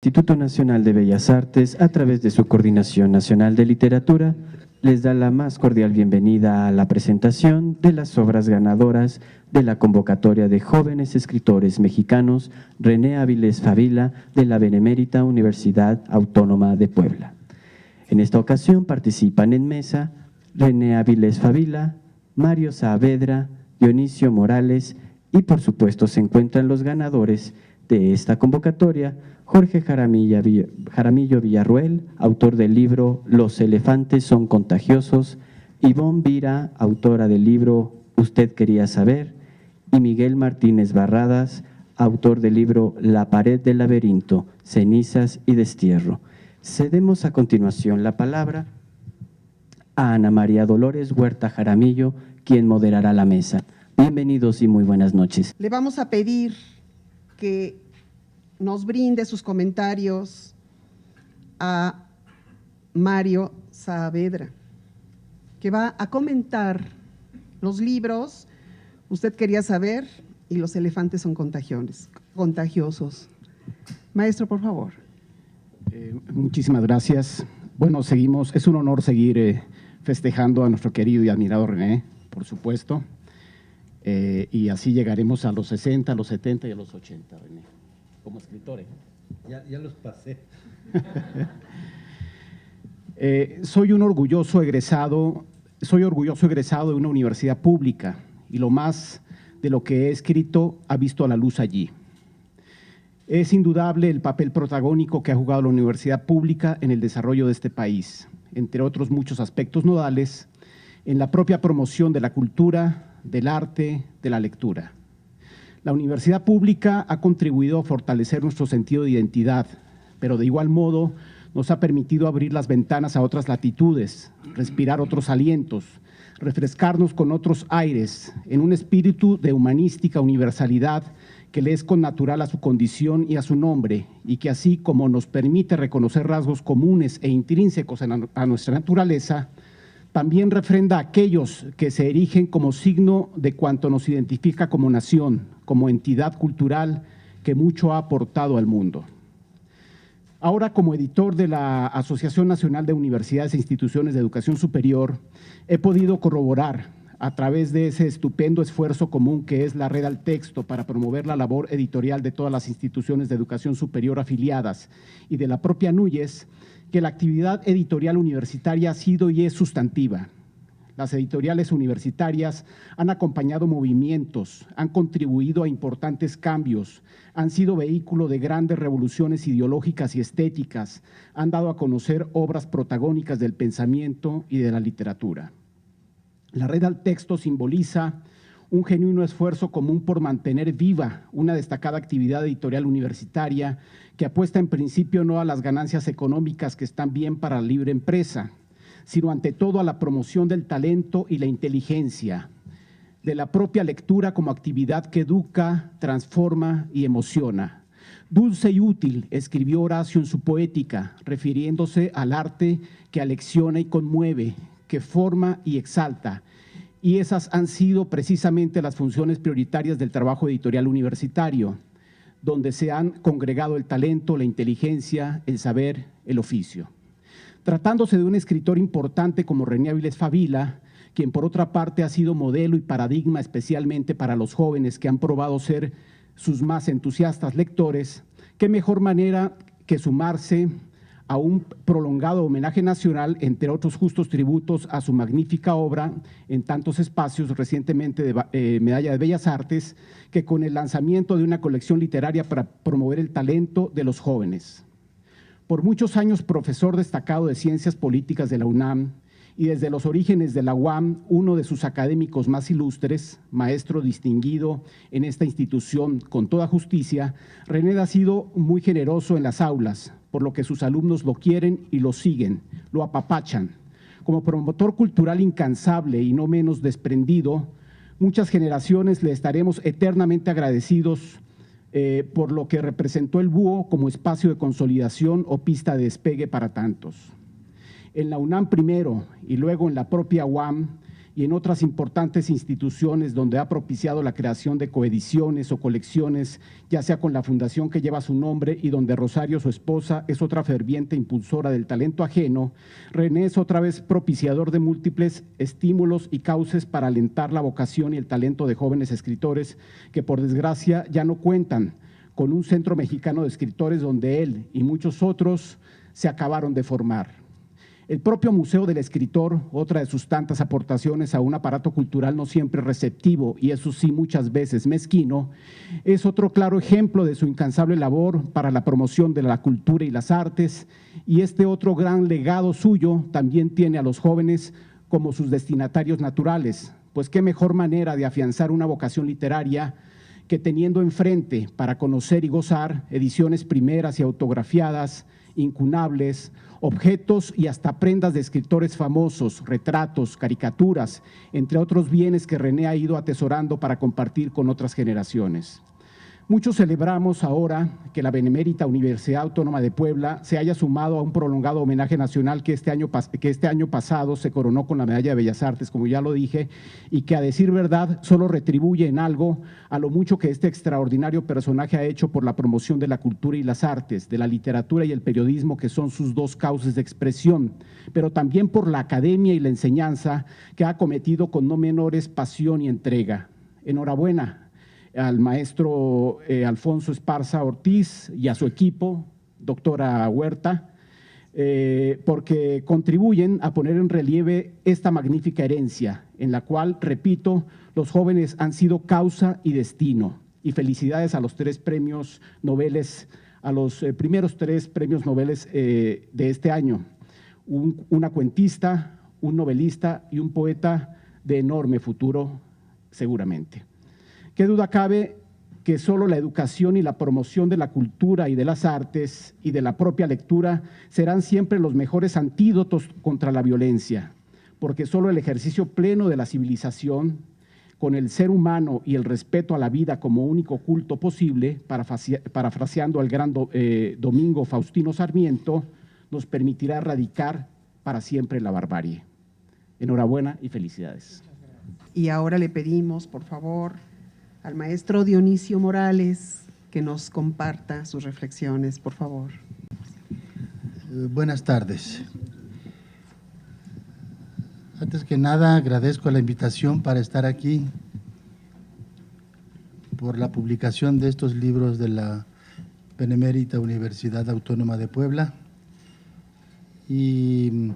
Instituto Nacional de Bellas Artes, a través de su Coordinación Nacional de Literatura, les da la más cordial bienvenida a la presentación de las obras ganadoras de la convocatoria de jóvenes escritores mexicanos René Áviles Favila de la Benemérita Universidad Autónoma de Puebla. En esta ocasión participan en mesa René Áviles Favila, Mario Saavedra, Dionisio Morales y por supuesto se encuentran los ganadores de esta convocatoria: Jorge Jaramillo Villarruel, autor del libro Los elefantes son contagiosos; Ivonne Vira, autora del libro Usted quería saber; y Miguel Martínez Barradas, autor del libro La pared del laberinto, cenizas y destierro. Cedemos a continuación la palabra a Ana María Dolores Huerta Jaramillo, quien moderará la mesa. Bienvenidos y muy buenas noches. Le vamos a pedir que nos brinde sus comentarios a Mario Saavedra, que va a comentar los libros Usted quería saber y Los elefantes son contagiosos. Maestro, por favor. Muchísimas gracias. Bueno, seguimos, es un honor seguir festejando a nuestro querido y admirado René, por supuesto, y así llegaremos a los 60, a los 70 y a los 80, René, como escritor. Ya los pasé. Soy orgulloso egresado de una universidad pública y lo más de lo que he escrito ha visto la luz allí. Es indudable el papel protagónico que ha jugado la universidad pública en el desarrollo de este país, entre otros muchos aspectos nodales, en la propia promoción de la cultura, del arte, de la lectura. La universidad pública ha contribuido a fortalecer nuestro sentido de identidad, pero de igual modo nos ha permitido abrir las ventanas a otras latitudes, respirar otros alientos, refrescarnos con otros aires, en un espíritu de humanística universalidad que le es connatural a su condición y a su nombre, y que así como nos permite reconocer rasgos comunes e intrínsecos a nuestra naturaleza, también refrenda a aquellos que se erigen como signo de cuanto nos identifica como nación, como entidad cultural que mucho ha aportado al mundo. Ahora, como editor de la Asociación Nacional de Universidades e Instituciones de Educación Superior, he podido corroborar a través de ese estupendo esfuerzo común que es la Red al Texto para promover la labor editorial de todas las instituciones de educación superior afiliadas y de la propia NUYES, que la actividad editorial universitaria ha sido y es sustantiva. Las editoriales universitarias han acompañado movimientos, han contribuido a importantes cambios, han sido vehículo de grandes revoluciones ideológicas y estéticas, han dado a conocer obras protagónicas del pensamiento y de la literatura. La Red al Texto simboliza un genuino esfuerzo común por mantener viva una destacada actividad editorial universitaria que apuesta en principio no a las ganancias económicas que están bien para la libre empresa, sino ante todo a la promoción del talento y la inteligencia, de la propia lectura como actividad que educa, transforma y emociona. Dulce y útil, escribió Horacio en su Poética, refiriéndose al arte que alecciona y conmueve, que forma y exalta, y esas han sido precisamente las funciones prioritarias del trabajo editorial universitario, donde se han congregado el talento, la inteligencia, el saber, el oficio. Tratándose de un escritor importante como René Áviles Favila, quien por otra parte ha sido modelo y paradigma especialmente para los jóvenes que han probado ser sus más entusiastas lectores, qué mejor manera que sumarse a un prolongado homenaje nacional, entre otros justos tributos a su magnífica obra en tantos espacios, recientemente de Medalla de Bellas Artes, que con el lanzamiento de una colección literaria para promover el talento de los jóvenes. Por muchos años profesor destacado de Ciencias Políticas de la UNAM y desde los orígenes de la UAM, uno de sus académicos más ilustres, maestro distinguido en esta institución con toda justicia, René ha sido muy generoso en las aulas, por lo que sus alumnos lo quieren y lo siguen, lo apapachan. Como promotor cultural incansable y no menos desprendido, muchas generaciones le estaremos eternamente agradecidos por lo que representó el Búho como espacio de consolidación o pista de despegue para tantos. En la UNAM primero y luego en la propia UAM, y en otras importantes instituciones donde ha propiciado la creación de coediciones o colecciones, ya sea con la fundación que lleva su nombre y donde Rosario, su esposa, es otra ferviente impulsora del talento ajeno, René es otra vez propiciador de múltiples estímulos y cauces para alentar la vocación y el talento de jóvenes escritores que por desgracia ya no cuentan con un centro mexicano de escritores donde él y muchos otros se acabaron de formar. El propio Museo del Escritor, otra de sus tantas aportaciones a un aparato cultural no siempre receptivo y eso sí muchas veces mezquino, es otro claro ejemplo de su incansable labor para la promoción de la cultura y las artes, y este otro gran legado suyo también tiene a los jóvenes como sus destinatarios naturales, pues qué mejor manera de afianzar una vocación literaria que teniendo enfrente para conocer y gozar ediciones primeras y autografiadas, incunables, objetos y hasta prendas de escritores famosos, retratos, caricaturas, entre otros bienes que René ha ido atesorando para compartir con otras generaciones. Muchos celebramos ahora que la Benemérita Universidad Autónoma de Puebla se haya sumado a un prolongado homenaje nacional que este año pasado se coronó con la Medalla de Bellas Artes, como ya lo dije, y que a decir verdad solo retribuye en algo a lo mucho que este extraordinario personaje ha hecho por la promoción de la cultura y las artes, de la literatura y el periodismo, que son sus dos cauces de expresión, pero también por la academia y la enseñanza que ha cometido con no menores pasión y entrega. Enhorabuena al maestro Alfonso Esparza Ortiz y a su equipo, doctora Huerta, porque contribuyen a poner en relieve esta magnífica herencia, en la cual, repito, los jóvenes han sido causa y destino. Y felicidades a los tres premios Nobel, a los primeros tres premios Nobel de este año, una cuentista, un novelista y un poeta de enorme futuro, seguramente. ¿Qué duda cabe que solo la educación y la promoción de la cultura y de las artes y de la propia lectura serán siempre los mejores antídotos contra la violencia? Porque solo el ejercicio pleno de la civilización, con el ser humano y el respeto a la vida como único culto posible, parafraseando al gran Domingo Faustino Sarmiento, nos permitirá erradicar para siempre la barbarie. Enhorabuena y felicidades. Y ahora le pedimos, por favor, al maestro Dionisio Morales que nos comparta sus reflexiones, por favor. Buenas tardes. Antes que nada, agradezco la invitación para estar aquí por la publicación de estos libros de la Benemérita Universidad Autónoma de Puebla y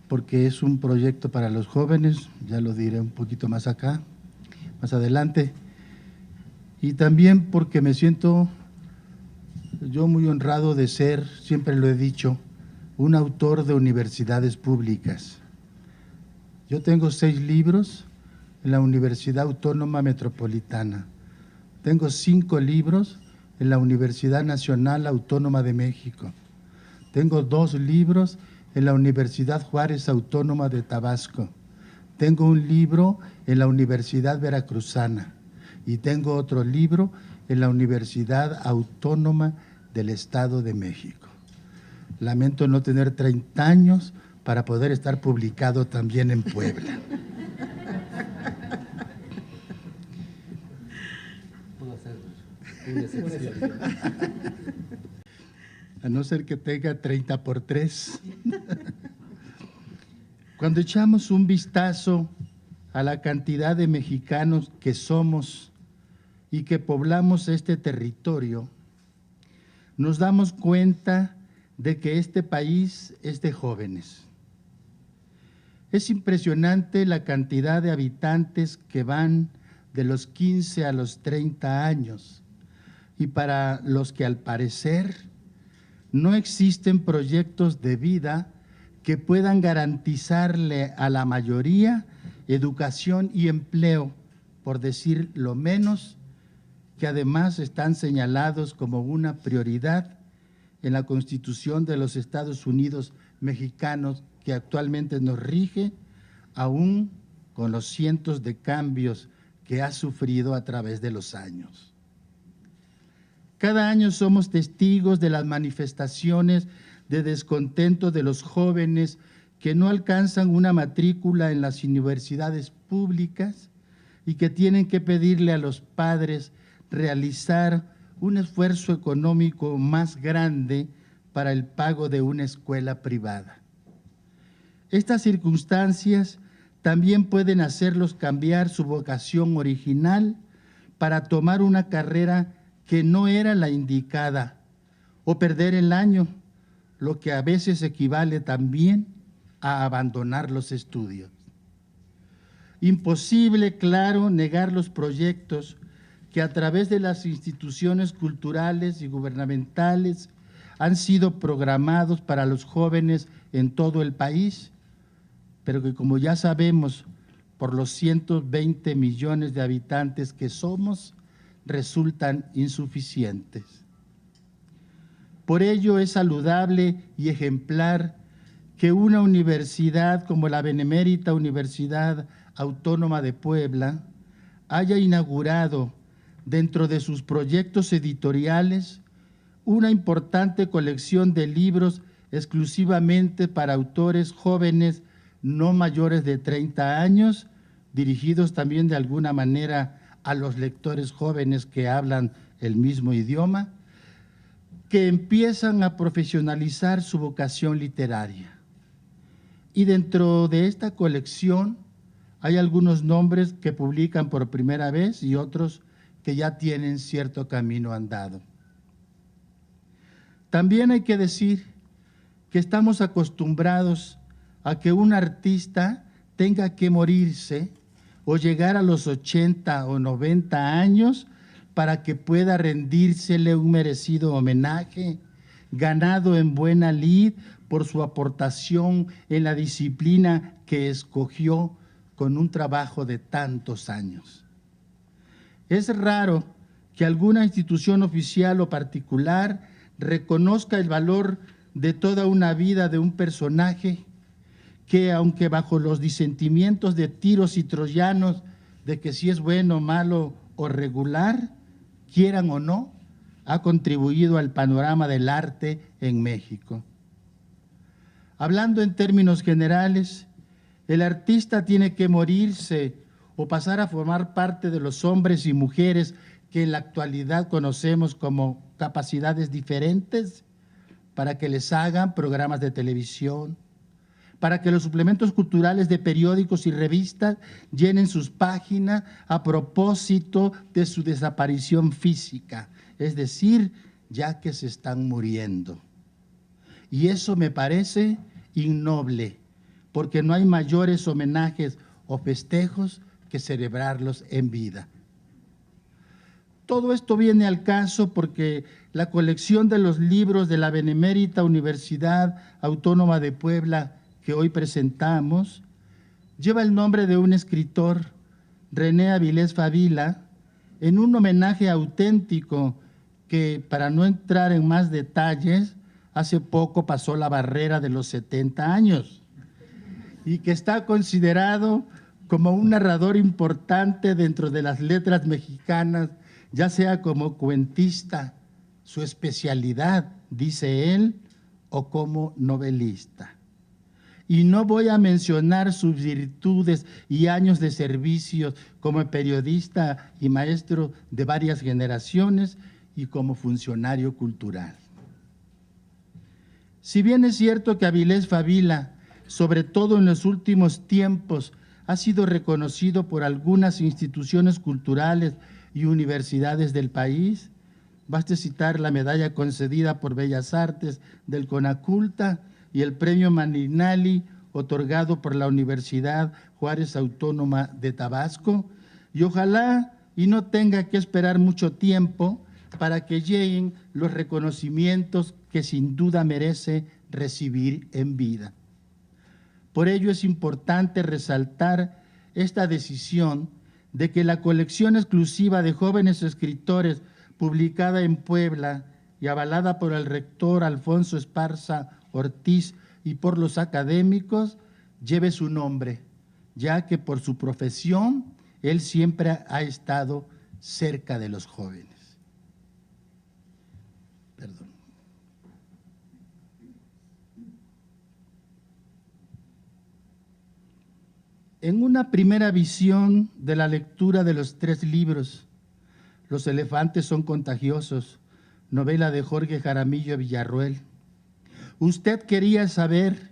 porque es un proyecto para los jóvenes, ya lo diré un poquito más acá, más adelante, y también porque me siento yo muy honrado de ser, siempre lo he dicho, un autor de universidades públicas. Yo tengo 6 libros en la Universidad Autónoma Metropolitana, tengo 5 libros en la Universidad Nacional Autónoma de México, tengo 2 libros en la Universidad Juárez Autónoma de Tabasco, tengo un libro en la Universidad Veracruzana y tengo otro libro en la Universidad Autónoma del Estado de México. Lamento no tener 30 años para poder estar publicado también en Puebla. Puedo hacer una excepción. A no ser que tenga 30 por 3. Cuando echamos un vistazo a la cantidad de mexicanos que somos y que poblamos este territorio, nos damos cuenta de que este país es de jóvenes. Es impresionante la cantidad de habitantes que van de los 15 a los 30 años y para los que al parecer no existen proyectos de vida que puedan garantizarle a la mayoría educación y empleo, por decir lo menos, que además están señalados como una prioridad en la Constitución de los Estados Unidos mexicanos que actualmente nos rige, aún con los cientos de cambios que ha sufrido a través de los años. Cada año somos testigos de las manifestaciones de descontento de los jóvenes que no alcanzan una matrícula en las universidades públicas y que tienen que pedirle a los padres realizar un esfuerzo económico más grande para el pago de una escuela privada. Estas circunstancias también pueden hacerlos cambiar su vocación original para tomar una carrera que no era la indicada o perder el año, lo que a veces equivale también a abandonar los estudios. Imposible, claro, negar los proyectos que a través de las instituciones culturales y gubernamentales han sido programados para los jóvenes en todo el país, pero que, como ya sabemos, por los 120 millones de habitantes que somos, resultan insuficientes. Por ello es saludable y ejemplar que una universidad como la Benemérita Universidad Autónoma de Puebla haya inaugurado dentro de sus proyectos editoriales una importante colección de libros exclusivamente para autores jóvenes no mayores de 30 años, dirigidos también de alguna manera a los lectores jóvenes que hablan el mismo idioma, que empiezan a profesionalizar su vocación literaria. Y dentro de esta colección hay algunos nombres que publican por primera vez y otros que ya tienen cierto camino andado. También hay que decir que estamos acostumbrados a que un artista tenga que morirse o llegar a los 80 o 90 años para que pueda rendírsele un merecido homenaje, ganado en buena lid por su aportación en la disciplina que escogió con un trabajo de tantos años. Es raro que alguna institución oficial o particular reconozca el valor de toda una vida de un personaje que, aunque bajo los disentimientos de tiros y troyanos de que si es bueno, malo o regular, quieran o no, ha contribuido al panorama del arte en México. Hablando en términos generales, el artista tiene que morirse o pasar a formar parte de los hombres y mujeres que en la actualidad conocemos como capacidades diferentes para que les hagan programas de televisión, para que los suplementos culturales de periódicos y revistas llenen sus páginas a propósito de su desaparición física, es decir, ya que se están muriendo. Y eso me parece innoble, porque no hay mayores homenajes o festejos que celebrarlos en vida. Todo esto viene al caso porque la colección de los libros de la Benemérita Universidad Autónoma de Puebla que hoy presentamos lleva el nombre de un escritor, René Avilés Favila, en un homenaje auténtico que, para no entrar en más detalles, hace poco pasó la barrera de los 70 años y que está considerado como un narrador importante dentro de las letras mexicanas, ya sea como cuentista, su especialidad, dice él, o como novelista. Y no voy a mencionar sus virtudes y años de servicios como periodista y maestro de varias generaciones y como funcionario cultural. Si bien es cierto que Avilés Favila, sobre todo en los últimos tiempos, ha sido reconocido por algunas instituciones culturales y universidades del país, basta citar la medalla concedida por Bellas Artes del CONACULTA y el premio Maninali otorgado por la Universidad Juárez Autónoma de Tabasco, y ojalá y no tenga que esperar mucho tiempo para que lleguen los reconocimientos que sin duda merece recibir en vida. Por ello es importante resaltar esta decisión de que la colección exclusiva de jóvenes escritores publicada en Puebla y avalada por el rector Alfonso Esparza Ortiz y por los académicos lleve su nombre, ya que por su profesión él siempre ha estado cerca de los jóvenes. Perdón. En una primera visión de la lectura de los 3 libros, Los elefantes son contagiosos, novela de Jorge Jaramillo Villarroel, usted quería saber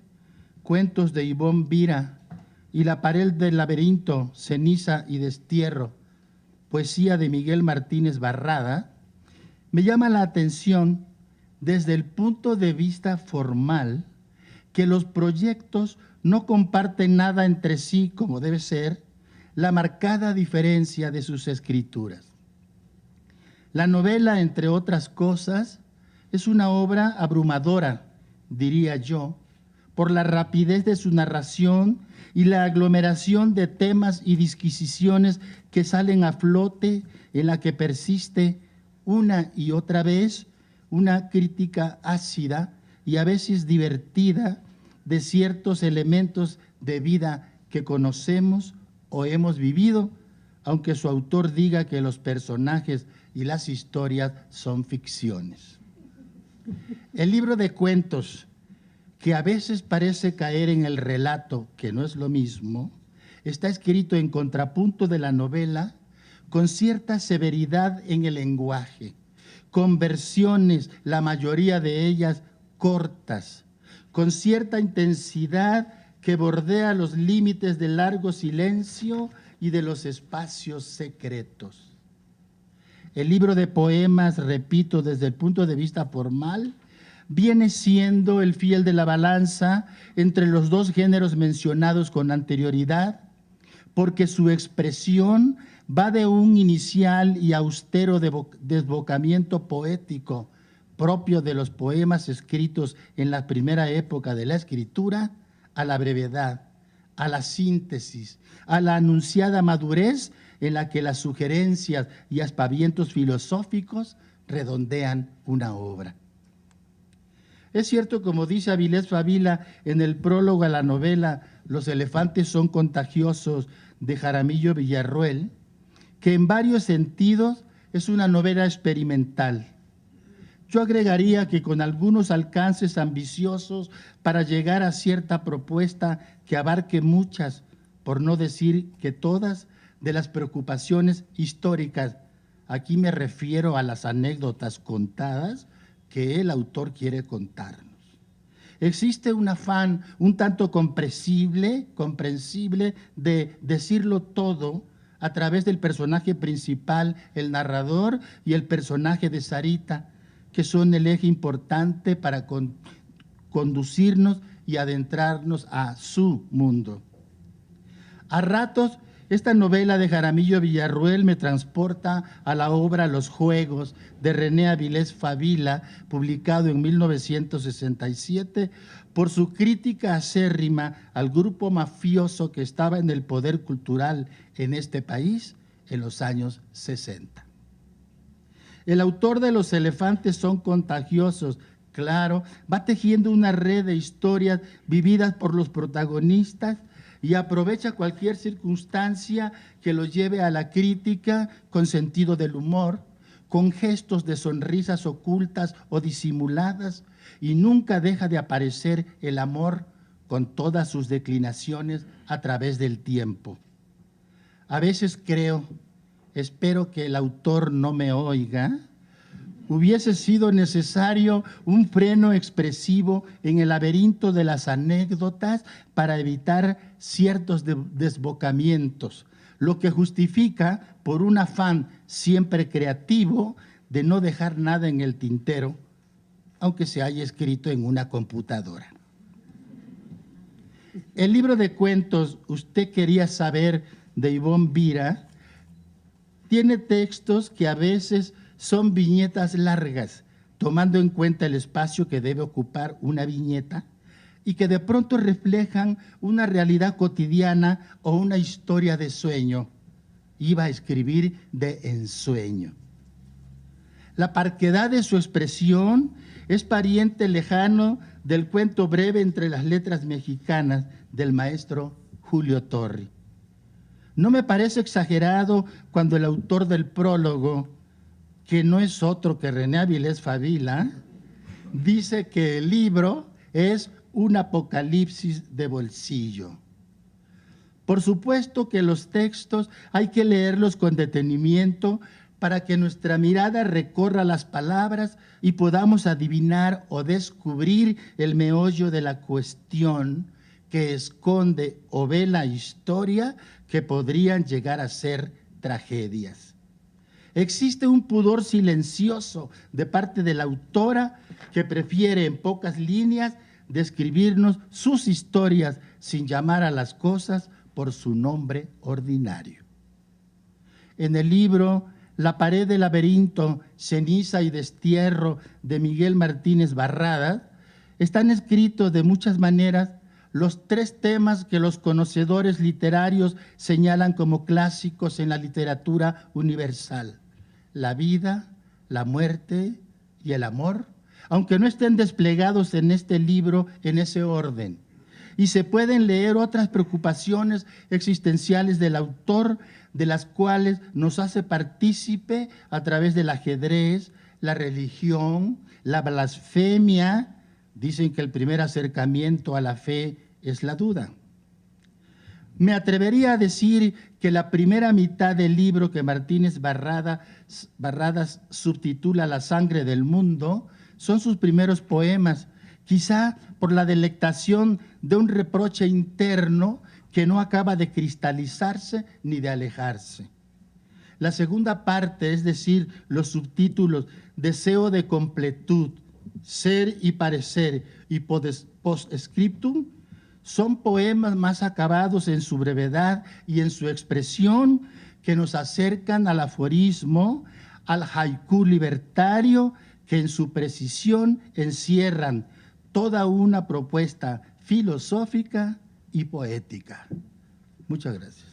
cuentos de Ivonne Vira y La pared del laberinto, ceniza y destierro, poesía de Miguel Martínez Barrada, me llama la atención desde el punto de vista formal que los proyectos no comparten nada entre sí, como debe ser, la marcada diferencia de sus escrituras. La novela, entre otras cosas, es una obra abrumadora, diría yo, por la rapidez de su narración y la aglomeración de temas y disquisiciones que salen a flote, en la que persiste una y otra vez una crítica ácida y a veces divertida de ciertos elementos de vida que conocemos o hemos vivido, aunque su autor diga que los personajes y las historias son ficciones. El libro de cuentos, que a veces parece caer en el relato, que no es lo mismo, está escrito en contrapunto de la novela, con cierta severidad en el lenguaje, con versiones, la mayoría de ellas cortas, con cierta intensidad que bordea los límites del largo silencio y de los espacios secretos. El libro de poemas, repito, desde el punto de vista formal, viene siendo el fiel de la balanza entre los 2 géneros mencionados con anterioridad, porque su expresión va de un inicial y austero desbocamiento poético propio de los poemas escritos en la primera época de la escritura, a la brevedad, a la síntesis, a la anunciada madurez en la que las sugerencias y aspavientos filosóficos redondean una obra. Es cierto, como dice Avilés Favila en el prólogo a la novela Los elefantes son contagiosos de Jaramillo Villarroel, que en varios sentidos es una novela experimental. Yo agregaría que con algunos alcances ambiciosos para llegar a cierta propuesta que abarque muchas, por no decir que todas, de las preocupaciones históricas. Aquí me refiero a las anécdotas contadas que el autor quiere contarnos. Existe un afán un tanto comprensible de decirlo todo a través del personaje principal, el narrador, y el personaje de Sarita, que son el eje importante para conducirnos y adentrarnos a su mundo. A ratos, esta novela de Jaramillo Villarroel me transporta a la obra Los Juegos de René Avilés Favila, publicado en 1967, por su crítica acérrima al grupo mafioso que estaba en el poder cultural en este país en los años 60. El autor de Los elefantes son contagiosos, claro, va tejiendo una red de historias vividas por los protagonistas y aprovecha cualquier circunstancia que lo lleve a la crítica con sentido del humor, con gestos de sonrisas ocultas o disimuladas, y nunca deja de aparecer el amor con todas sus declinaciones a través del tiempo. A veces creo, espero que el autor no me oiga, hubiese sido necesario un freno expresivo en el laberinto de las anécdotas para evitar ciertos desbocamientos, lo que justifica por un afán siempre creativo de no dejar nada en el tintero, aunque se haya escrito en una computadora. El libro de cuentos Usted quería saber, de Ivonne Vira, tiene textos que a veces son viñetas largas, tomando en cuenta el espacio que debe ocupar una viñeta y que de pronto reflejan una realidad cotidiana o una historia de sueño. Iba a escribir de ensueño. La parquedad de su expresión es pariente lejano del cuento breve entre las letras mexicanas del maestro Julio Torri. No me parece exagerado cuando el autor del prólogo, que no es otro que René Avilés Favila, dice que el libro es un apocalipsis de bolsillo. Por supuesto que los textos hay que leerlos con detenimiento para que nuestra mirada recorra las palabras y podamos adivinar o descubrir el meollo de la cuestión que esconde o vela historia que podrían llegar a ser tragedias. Existe un pudor silencioso de parte de la autora que prefiere en pocas líneas describirnos sus historias sin llamar a las cosas por su nombre ordinario. En el libro La pared del laberinto, ceniza y destierro de Miguel Martínez Barradas, están escritos de muchas maneras los 3 temas que los conocedores literarios señalan como clásicos en la literatura universal: la vida, la muerte y el amor, aunque no estén desplegados en este libro en ese orden. Y se pueden leer otras preocupaciones existenciales del autor, de las cuales nos hace partícipe a través del ajedrez, la religión, la blasfemia. Dicen que el primer acercamiento a la fe es la duda. Me atrevería a decir que la primera mitad del libro que Martínez Barradas subtitula La sangre del mundo son sus primeros poemas, quizá por la delectación de un reproche interno que no acaba de cristalizarse ni de alejarse. La segunda parte, es decir, los subtítulos Deseo de completud, Ser y parecer y Postscriptum, son poemas más acabados en su brevedad y en su expresión, que nos acercan al aforismo, al haiku libertario, que en su precisión encierran toda una propuesta filosófica y poética. Muchas gracias.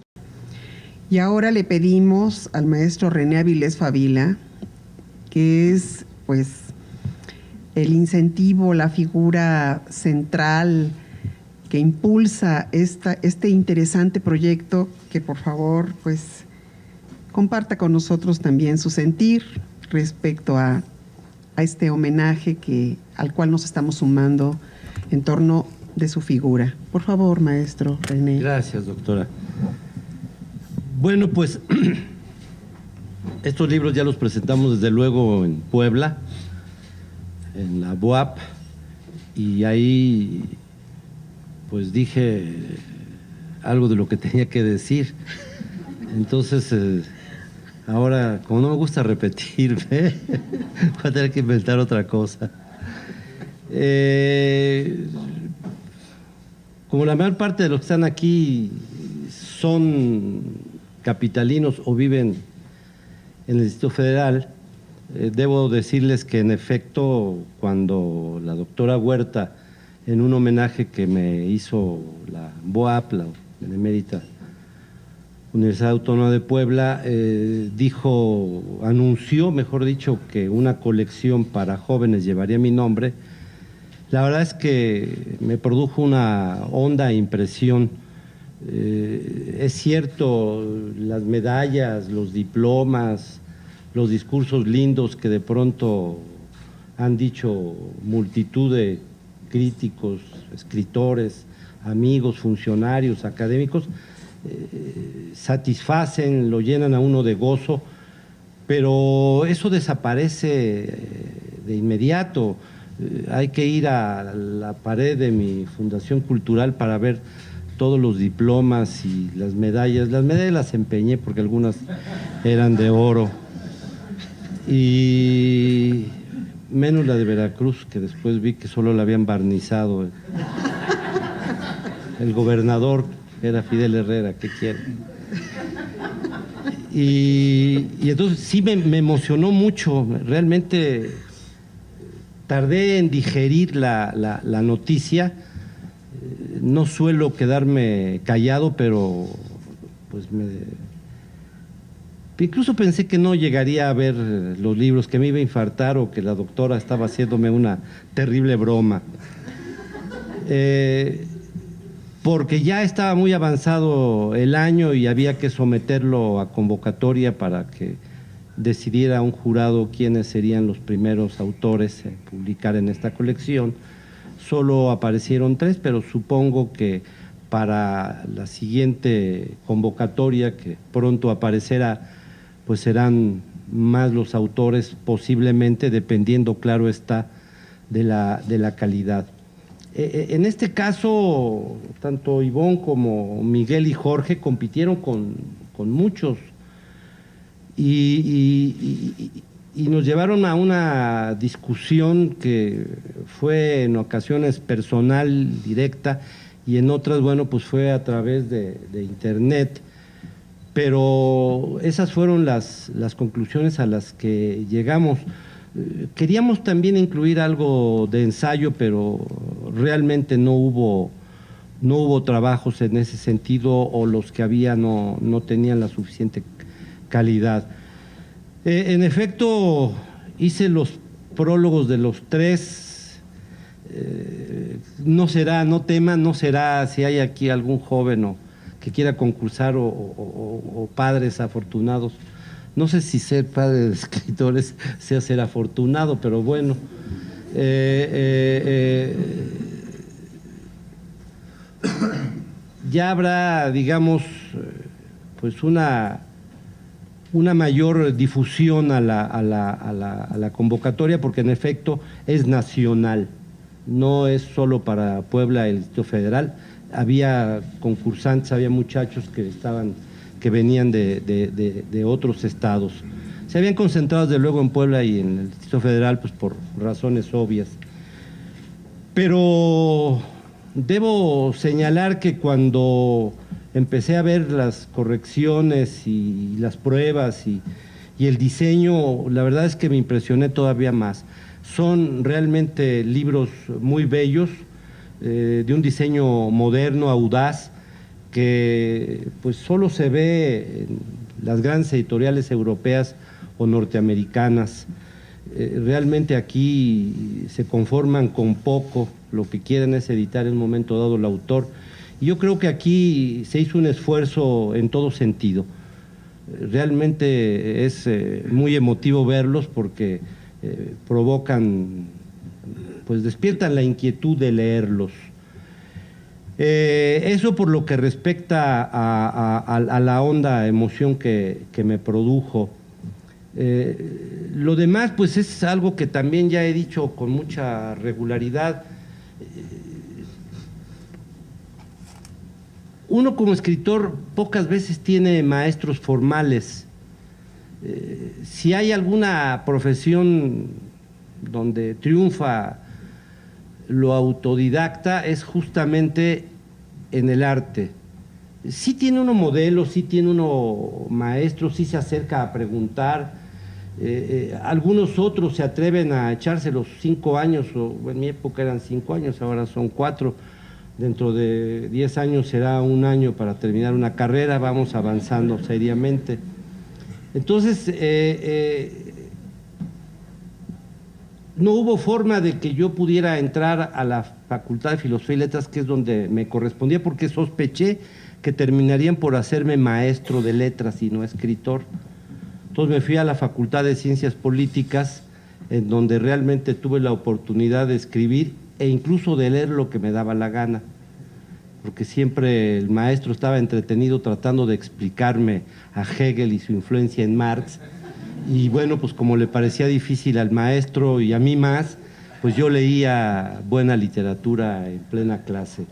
Y ahora le pedimos al maestro René Avilés Favila, que es pues el incentivo, la figura central que impulsa este interesante proyecto, que por favor pues comparta con nosotros también su sentir respecto a este homenaje al cual nos estamos sumando en torno de su figura. Por favor, maestro René. Gracias, doctora. Bueno, pues estos libros ya los presentamos desde luego en Puebla, en la BUAP, y ahí pues dije algo de lo que tenía que decir. Entonces, ahora, como no me gusta repetirme, voy a tener que inventar otra cosa. Como la mayor parte de los que están aquí son capitalinos o viven en el Distrito Federal, debo decirles que en efecto, cuando la doctora Huerta, en un homenaje que me hizo la BOAP, la Benemérita Universidad Autónoma de Puebla, anunció, mejor dicho, que una colección para jóvenes llevaría mi nombre, la verdad es que me produjo una honda impresión. Es cierto, las medallas, los diplomas, los discursos lindos que de pronto han dicho multitud de críticos, escritores, amigos, funcionarios, académicos, satisfacen, lo llenan a uno de gozo, pero eso desaparece de inmediato. Hay que ir a la pared de mi Fundación Cultural para ver todos los diplomas y las medallas. Las medallas las empeñé porque algunas eran de oro, y menos la de Veracruz, que después vi que solo la habían barnizado. El gobernador era Fidel Herrera, ¿qué quiere? Y entonces sí me emocionó mucho, realmente tardé en digerir la noticia. No suelo quedarme callado, pero pues incluso pensé que no llegaría a ver los libros, que me iba a infartar o que la doctora estaba haciéndome una terrible broma. Porque ya estaba muy avanzado el año y había que someterlo a convocatoria para que decidiera un jurado quiénes serían los primeros autores a publicar en esta colección. Solo aparecieron 3, pero supongo que para la siguiente convocatoria que pronto aparecerá, pues serán más los autores posiblemente, dependiendo, claro está, de la calidad. En este caso, tanto Ivonne como Miguel y Jorge compitieron con muchos y nos llevaron a una discusión que fue en ocasiones personal, directa, y en otras, bueno, pues fue a través de internet, pero esas fueron las conclusiones a las que llegamos. Queríamos también incluir algo de ensayo, pero realmente no hubo trabajos en ese sentido, o los que había no tenían la suficiente calidad. En efecto, hice los prólogos de los tres. No será si hay aquí algún joven que quiera concursar o padres afortunados. No sé si ser padre de escritores sea ser afortunado, pero bueno. Ya habrá, digamos, pues una mayor difusión a la convocatoria, porque en efecto es nacional, no es solo para Puebla, el Distrito Federal. Había concursantes, había muchachos que venían de otros estados. Se habían concentrado desde luego en Puebla y en el Distrito Federal, pues por razones obvias. Pero debo señalar que cuando empecé a ver las correcciones y las pruebas y el diseño, la verdad es que me impresioné todavía más. Son realmente libros muy bellos, de un diseño moderno, audaz, que pues solo se ve en las grandes editoriales europeas o norteamericanas. Realmente aquí se conforman con poco, lo que quieren es editar en un momento dado el autor. Y yo creo que aquí se hizo un esfuerzo en todo sentido. Realmente es muy emotivo verlos, porque provocan, pues despiertan la inquietud de leerlos. Eso por lo que respecta a la honda emoción que me produjo. Lo demás, pues es algo que también ya he dicho con mucha regularidad. Uno como escritor pocas veces tiene maestros formales. Si hay alguna profesión donde triunfa lo autodidacta, es justamente en el arte. Sí tiene uno modelos, sí tiene uno maestros, sí se acerca a preguntar. Algunos otros se atreven a echarse los 5 años, o en mi época eran 5 años, ahora son 4. Dentro de 10 años será 1 año para terminar una carrera, vamos avanzando seriamente. Entonces, no hubo forma de que yo pudiera entrar a la Facultad de Filosofía y Letras, que es donde me correspondía, porque sospeché que terminarían por hacerme maestro de letras y no escritor. Entonces me fui a la Facultad de Ciencias Políticas, en donde realmente tuve la oportunidad de escribir e incluso de leer lo que me daba la gana, porque siempre el maestro estaba entretenido tratando de explicarme a Hegel y su influencia en Marx. Y bueno, pues como le parecía difícil al maestro y a mí más, pues yo leía buena literatura en plena clase.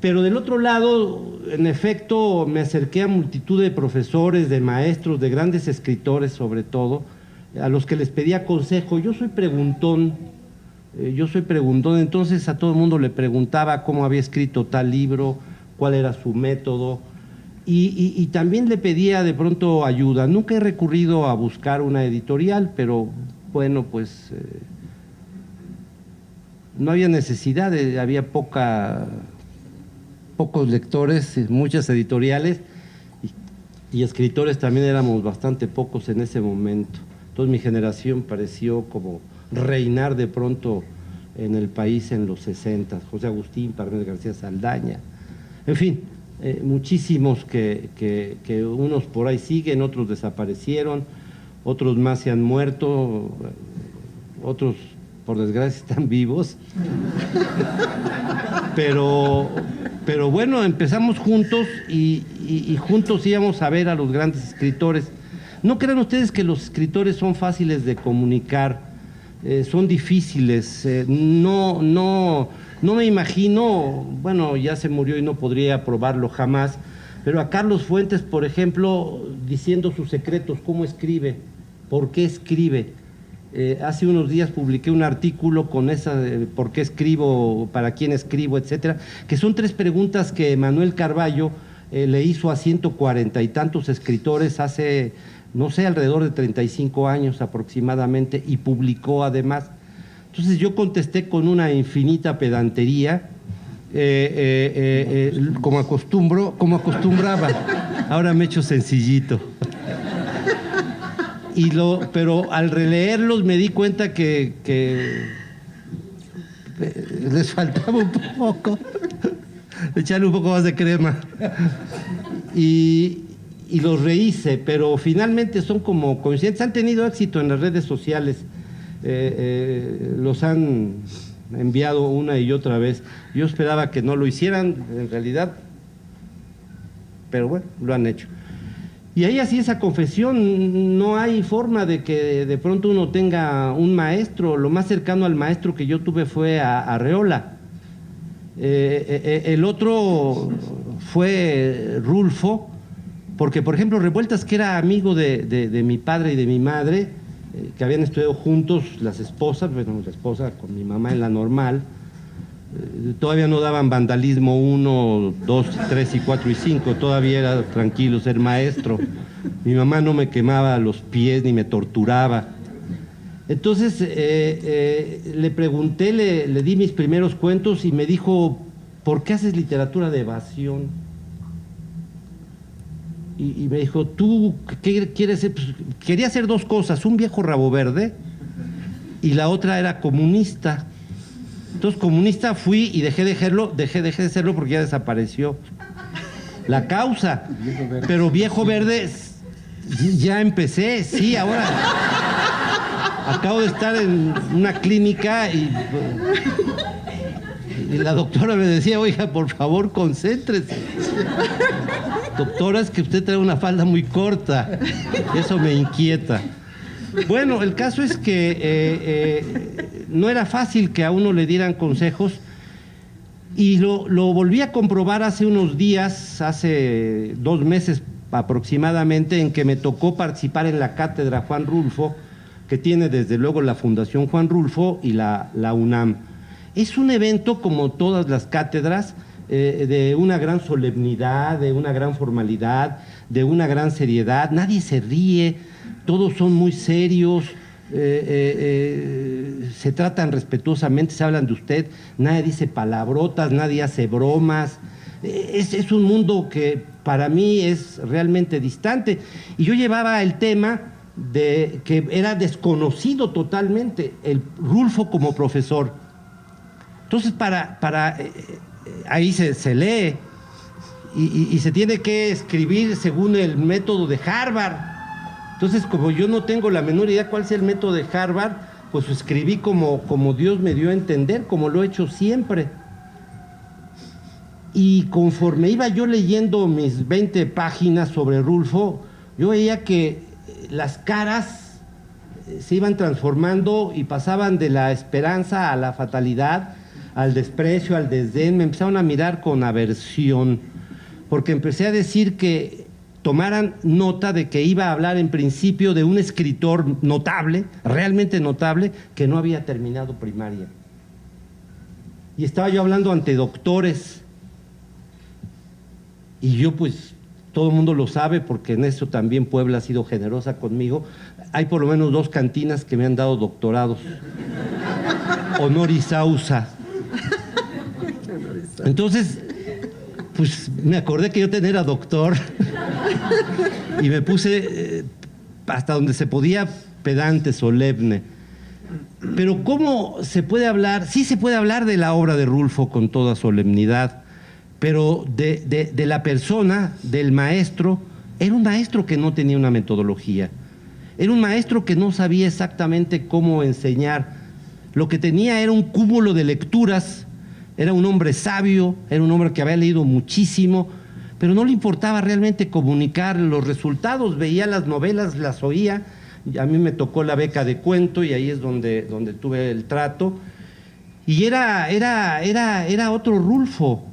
Pero del otro lado, en efecto, me acerqué a multitud de profesores, de maestros, de grandes escritores sobre todo, a los que les pedía consejo. Yo soy preguntón, entonces a todo el mundo le preguntaba cómo había escrito tal libro, cuál era su método. Y también le pedía de pronto ayuda. Nunca he recurrido a buscar una editorial, pero bueno, pues no había necesidad, había pocos lectores, muchas editoriales, y escritores también éramos bastante pocos en ese momento. Entonces mi generación pareció como reinar de pronto en el país en los 60, José Agustín, Parménides García Saldaña, en fin. Muchísimos que unos por ahí siguen, otros desaparecieron, otros más se han muerto, otros por desgracia están vivos, pero Pero bueno, empezamos juntos y juntos íbamos a ver a los grandes escritores. No crean ustedes que los escritores son fáciles de comunicar, son difíciles. No me imagino, bueno, ya se murió y no podría probarlo jamás, pero a Carlos Fuentes, por ejemplo, diciendo sus secretos, cómo escribe, por qué escribe. Hace unos días publiqué un artículo con esa, por qué escribo, para quién escribo, etcétera, que son 3 preguntas que Manuel Carballo le hizo a 140 y tantos escritores hace, no sé, alrededor de 35 años aproximadamente, y publicó además. Entonces yo contesté con una infinita pedantería, como acostumbraba. Ahora me he hecho sencillito. Pero al releerlos me di cuenta que les faltaba un poco, echarle un poco más de crema. Y los rehice, pero finalmente son como coincidentes. Han tenido éxito en las redes sociales, los han enviado una y otra vez. Yo esperaba que no lo hicieran, en realidad, pero bueno, lo han hecho. Y ahí así esa confesión, no hay forma de que de pronto uno tenga un maestro. Lo más cercano al maestro que yo tuve fue a Arreola. El otro fue Rulfo, porque por ejemplo Revueltas, que era amigo de mi padre y de mi madre, que habían estudiado juntos, las esposas, bueno, la esposa con mi mamá en la normal, todavía no daban vandalismo 1, 2, 3 y 4 y 5, todavía era tranquilo ser maestro. Mi mamá no me quemaba los pies ni me torturaba. Entonces le pregunté, le di mis primeros cuentos y me dijo, ¿por qué haces literatura de evasión? Y me dijo, ¿tú qué quieres ser? Pues, quería hacer 2 cosas, un viejo rabo verde y la otra era comunista. Entonces, comunista fui y dejé de serlo porque ya desapareció la causa. Pero viejo verde ya empecé, sí, ahora. Acabo de estar en una clínica y la doctora me decía, oiga, por favor, concéntrese. Doctora, es que usted trae una falda muy corta. Eso me inquieta. Bueno, el caso es que no era fácil que a uno le dieran consejos y lo volví a comprobar hace unos días, hace 2 meses aproximadamente, en que me tocó participar en la cátedra Juan Rulfo, que tiene desde luego la Fundación Juan Rulfo y la UNAM. Es un evento, como todas las cátedras, de una gran solemnidad, de una gran formalidad, de una gran seriedad. Nadie se ríe, todos son muy serios, se tratan respetuosamente, se hablan de usted, nadie dice palabrotas, nadie hace bromas. Es un mundo que para mí es realmente distante. Y yo llevaba el tema de que era desconocido totalmente, el Rulfo como profesor. Entonces, ahí se lee y se tiene que escribir según el método de Harvard. Entonces, como yo no tengo la menor idea cuál es el método de Harvard, pues escribí como Dios me dio a entender, como lo he hecho siempre. Y conforme iba yo leyendo mis 20 páginas sobre Rulfo, yo veía que las caras se iban transformando y pasaban de la esperanza a la fatalidad, al desprecio, al desdén. Me empezaron a mirar con aversión, porque empecé a decir que tomaran nota de que iba a hablar en principio de un escritor notable, realmente notable, que no había terminado primaria. Y estaba yo hablando ante doctores, y yo pues, todo el mundo lo sabe, porque en eso también Puebla ha sido generosa conmigo. Hay por lo menos 2 cantinas que me han dado doctorados, honoris causa. Entonces, pues me acordé que yo era doctor y me puse hasta donde se podía pedante, solemne. Pero ¿cómo se puede hablar? Sí se puede hablar de la obra de Rulfo con toda solemnidad, pero de la persona, del maestro, era un maestro que no tenía una metodología. Era un maestro que no sabía exactamente cómo enseñar. Lo que tenía era un cúmulo de lecturas Era un hombre sabio, era un hombre que había leído muchísimo, pero no le importaba realmente comunicar los resultados. Veía las novelas, las oía. A mí me tocó la beca de cuento y ahí es donde tuve el trato. Y era otro Rulfo.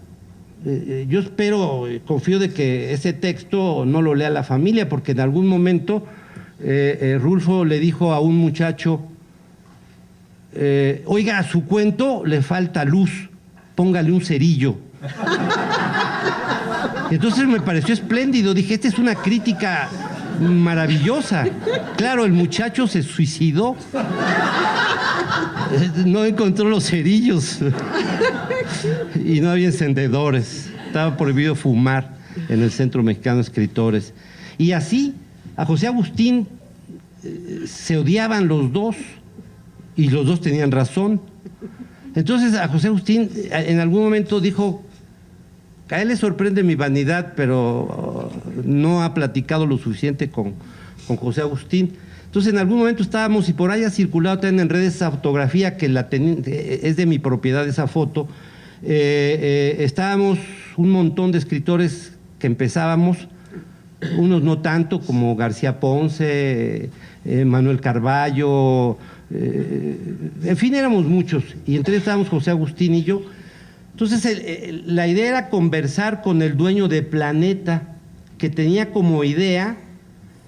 Yo espero, confío de que ese texto no lo lea la familia, porque en algún momento Rulfo le dijo a un muchacho, oiga, a su cuento le falta luz, póngale un cerillo. Entonces me pareció espléndido, dije, esta es una crítica maravillosa. Claro, el muchacho se suicidó, no encontró los cerillos y no había encendedores, estaba prohibido fumar en el Centro Mexicano de Escritores. Y así, a José Agustín se odiaban los dos y los dos tenían razón. Entonces a José Agustín en algún momento dijo, a él le sorprende mi vanidad, pero no ha platicado lo suficiente con José Agustín. Entonces en algún momento estábamos, y por ahí ha circulado también en redes esa fotografía, que es de mi propiedad esa foto, estábamos un montón de escritores que empezábamos, unos no tanto, como García Ponce, Manuel Carballo, en fin, éramos muchos, y entre ellos estábamos José Agustín y yo. Entonces la idea era conversar con el dueño de Planeta, que tenía como idea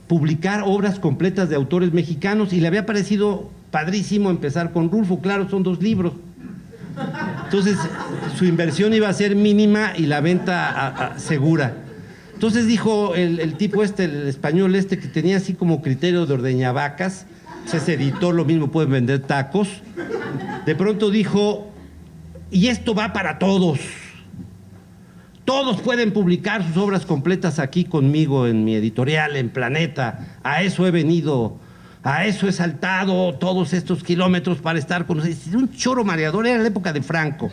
publicar obras completas de autores mexicanos, y le había parecido padrísimo empezar con Rulfo. Claro, son 2 libros. Entonces su inversión iba a ser mínima y la venta segura. Entonces dijo el tipo el español que tenía así como criterio de ordeñavacas, ese editor, lo mismo puede vender tacos, de pronto dijo, y esto va para todos. Todos pueden publicar sus obras completas aquí conmigo en mi editorial, en Planeta. A eso he venido, a eso he saltado todos estos kilómetros para estar con ustedes. Un choro mareador, era la época de Franco.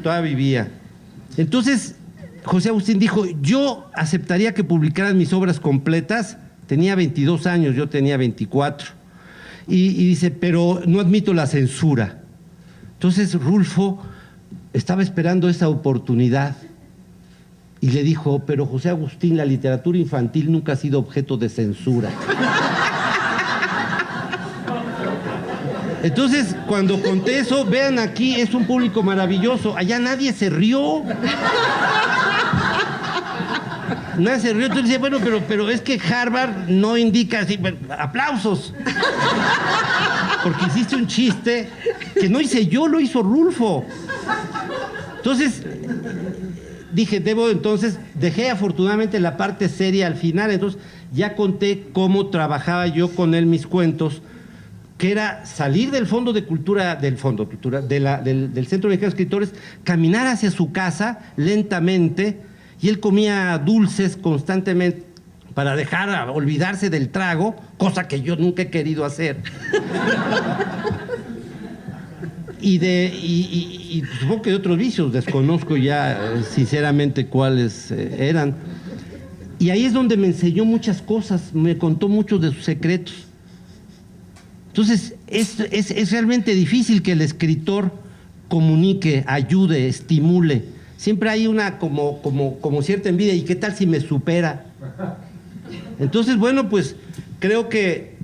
Todavía vivía. Entonces, José Agustín dijo, yo aceptaría que publicaran mis obras completas. Tenía 22 años, yo tenía 24. Y dice, pero no admito la censura. Entonces Rulfo estaba esperando esa oportunidad y le dijo, pero José Agustín, la literatura infantil nunca ha sido objeto de censura. Entonces, cuando conté eso, vean aquí, es un público maravilloso, allá nadie se rió. Nadie se rió, entonces decía, bueno, pero es que Harvard no indica así, aplausos. Porque hiciste un chiste que no hice yo, lo hizo Rulfo. Entonces, dejé afortunadamente la parte seria al final, entonces ya conté cómo trabajaba yo con él mis cuentos, que era salir del Fondo de Cultura, del Centro Mexicano de Escritores, caminar hacia su casa lentamente, y él comía dulces constantemente para olvidarse del trago, cosa que yo nunca he querido hacer. Y supongo que de otros vicios, desconozco ya sinceramente cuáles eran. Y ahí es donde me enseñó muchas cosas, me contó muchos de sus secretos. Entonces, es realmente difícil que el escritor comunique, ayude, estimule. Siempre hay una como cierta envidia, ¿y qué tal si me supera? Entonces, bueno, pues creo que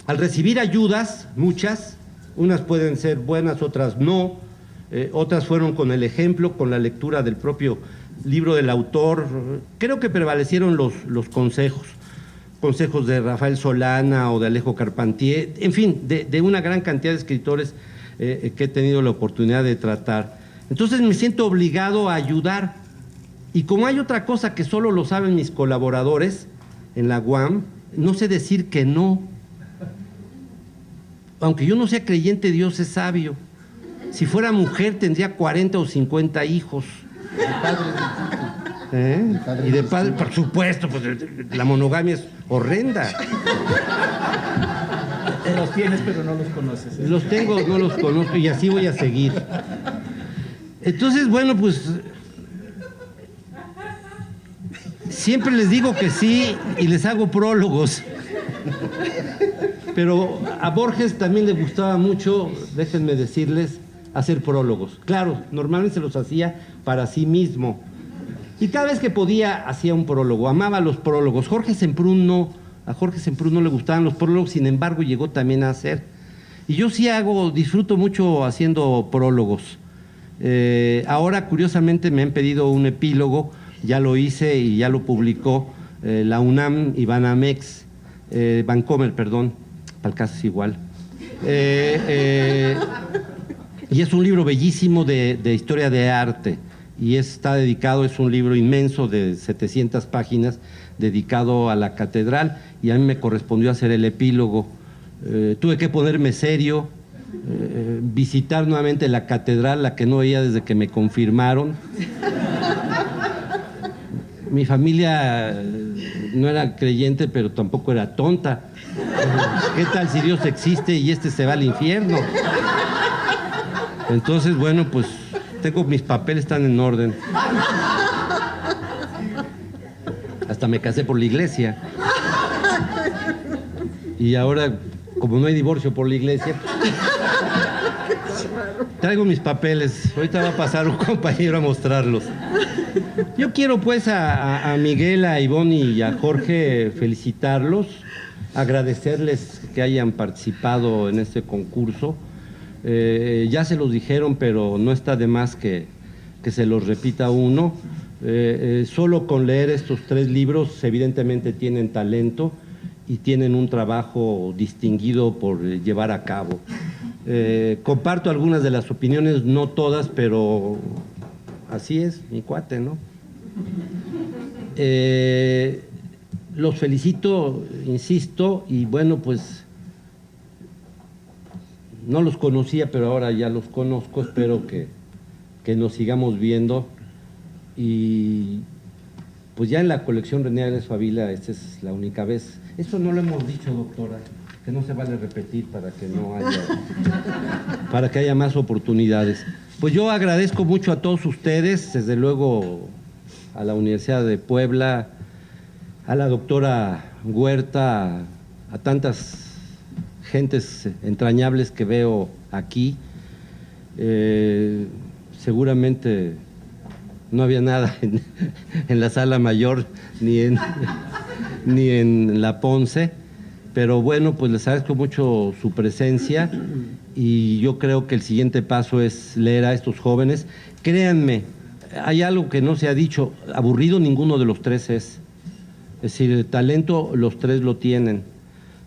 al recibir ayudas, muchas, unas pueden ser buenas, otras no, otras fueron con el ejemplo, con la lectura del propio libro del autor. Creo que prevalecieron los consejos de Rafael Solana o de Alejo Carpentier, en fin, de una gran cantidad de escritores que he tenido la oportunidad de tratar. Entonces me siento obligado a ayudar. Y como hay otra cosa que solo lo saben mis colaboradores en la UAM, no sé decir que no. Aunque yo no sea creyente, Dios es sabio. Si fuera mujer tendría 40 o 50 hijos. Y de padre, por supuesto, pues la monogamia es horrenda. Los tienes, pero no los conoces. Los tengo, no los conozco, y así voy a seguir. Entonces, bueno, pues siempre les digo que sí y les hago prólogos. Pero a Borges también le gustaba mucho, déjenme decirles, hacer prólogos. Claro, normalmente se los hacía para sí mismo. Y cada vez que podía, hacía un prólogo. Amaba los prólogos. A Jorge Semprún no le gustaban los prólogos, sin embargo, llegó también a hacer. Y yo sí disfruto mucho haciendo prólogos. Ahora, curiosamente, me han pedido un epílogo, ya lo hice y ya lo publicó la UNAM y Banamex, Vancomer, perdón, para el caso es igual. Y es un libro bellísimo de historia de arte, y está dedicado, es un libro inmenso de 700 páginas, dedicado a la catedral, y a mí me correspondió hacer el epílogo. Tuve que ponerme serio, visitar nuevamente la catedral, la que no veía desde que me confirmaron. Mi familia no era creyente, pero tampoco era tonta. ¿Qué tal si Dios existe y se va al infierno? Entonces, bueno, pues mis papeles están en orden. Hasta me casé por la iglesia. Y ahora, como no hay divorcio por la iglesia, traigo mis papeles. Ahorita va a pasar un compañero a mostrarlos. Yo quiero pues a Miguel, a Ivonne y a Jorge felicitarlos, agradecerles que hayan participado en este concurso. Ya se los dijeron, pero no está de más que se los repita uno. Solo con leer estos 3 libros, evidentemente tienen talento y tienen un trabajo distinguido por llevar a cabo. Comparto algunas de las opiniones, no todas, pero así es, mi cuate, ¿no? Los felicito, insisto, y bueno, pues no los conocía, pero ahora ya los conozco. Espero que nos sigamos viendo. Y pues ya en la colección René Villés Favila, esta es la única vez. Eso no lo hemos dicho, doctora, que no se vale repetir para que haya más oportunidades. Pues yo agradezco mucho a todos ustedes, desde luego a la Universidad de Puebla, a la doctora Huerta, a tantas gentes entrañables que veo aquí. Seguramente no había nada en la sala mayor ni en la Ponce, pero bueno, pues les agradezco mucho su presencia, y yo creo que el siguiente paso es leer a estos jóvenes. Créanme, hay algo que no se ha dicho, aburrido ninguno de los 3 es. Es decir, el talento los 3 lo tienen.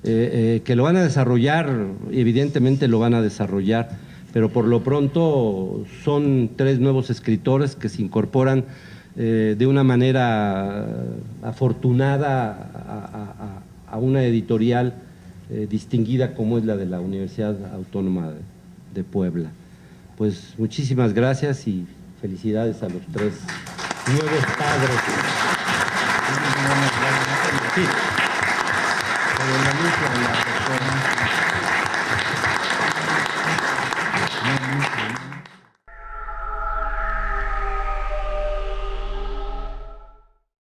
Que lo van a desarrollar, evidentemente lo van a desarrollar, pero por lo pronto son 3 nuevos escritores que se incorporan de una manera afortunada a una editorial distinguida como es la de la Universidad Autónoma de Puebla. Pues muchísimas gracias y felicidades a los 3 nuevos padres. Sí.